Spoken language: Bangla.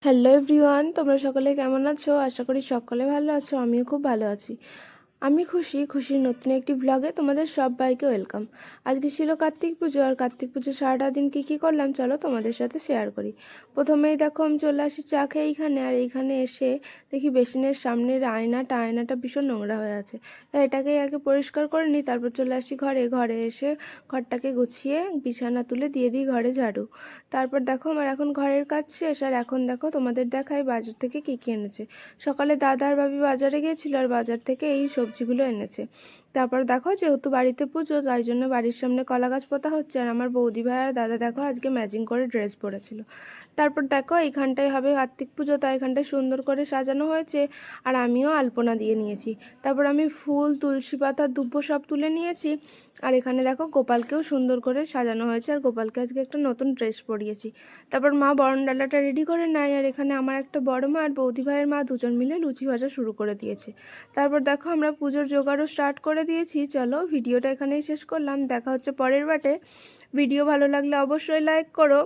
হ্যালো এভরিওয়ান, তোমরা সকলে কেমন আছো? আশা করি সকলে ভালো আছো। আমিও খুব ভালো আছি। আমি খুশির নতুন একটি ভ্লগে তোমাদের সবাইকে ওয়েলকাম। আজকে ছিল কার্তিক পুজো, আর কার্তিক পুজো সারাটা দিন কী করলাম চলো তোমাদের সাথে শেয়ার করি। প্রথমেই দেখো আমি চলে আসি চা খেয়ে এইখানে, আর এইখানে এসে দেখি বেসিনের সামনের আয়নাটা ভীষণ নোংরা হয়ে আছে। তাই এটাকেই আগে পরিষ্কার করে নিই, তারপর চলে আসি ঘরে এসে ঘরটাকে গুছিয়ে বিছানা তুলে দিয়ে দিই ঘরে ঝাড়ু। তারপর দেখো আমার এখন ঘরের কাজ শেষ, আর এখন দেখো তোমাদের দেখাই বাজার থেকে কী এনেছে। সকালে দাদা আর ভাবি বাজারে গিয়েছিল, আর বাজার থেকে এই সবজিগুলো এনেছে। তারপর দেখো যেহেতু বাড়িতে পুজো, তাই জন্য বাড়ির সামনে কলা গাছ পোতা হচ্ছে, আর আমার বৌদি ভাই আর দাদা দেখো আজকে ম্যাচিং করে ড্রেস পরেছিল। তারপর দেখো এইখানটায় হবে কার্তিক পুজো, তাই এখানটায় সুন্দর করে সাজানো হয়েছে, আর আমিও আলপনা দিয়ে নিয়েছি। তারপর আমি ফুল, তুলসী পাতা, দুব্বো সব তুলে নিয়েছি। আর এখানে দেখো গোপালকেও সুন্দর করে সাজানো হয়েছে, আর গোপালকে আজকে একটা নতুন ড্রেস পরিয়েছি। তারপর মা বরণডালাটা রেডি করে নেয়, আর এখানে আমার একটা বড় মা আর বৌদি ভাইয়ের মা দুজন মিলে লুচি ভাজা শুরু করে দিয়েছে। তারপর দেখো আমরা পুজোর জোগাড়ও স্টার্ট করে দিয়েছি। চলো ভিডিওটা এখানেই শেষ করলাম, দেখা হচ্ছে পরের বাটে। ভিডিও ভালো লাগলে অবশ্যই লাইক করো।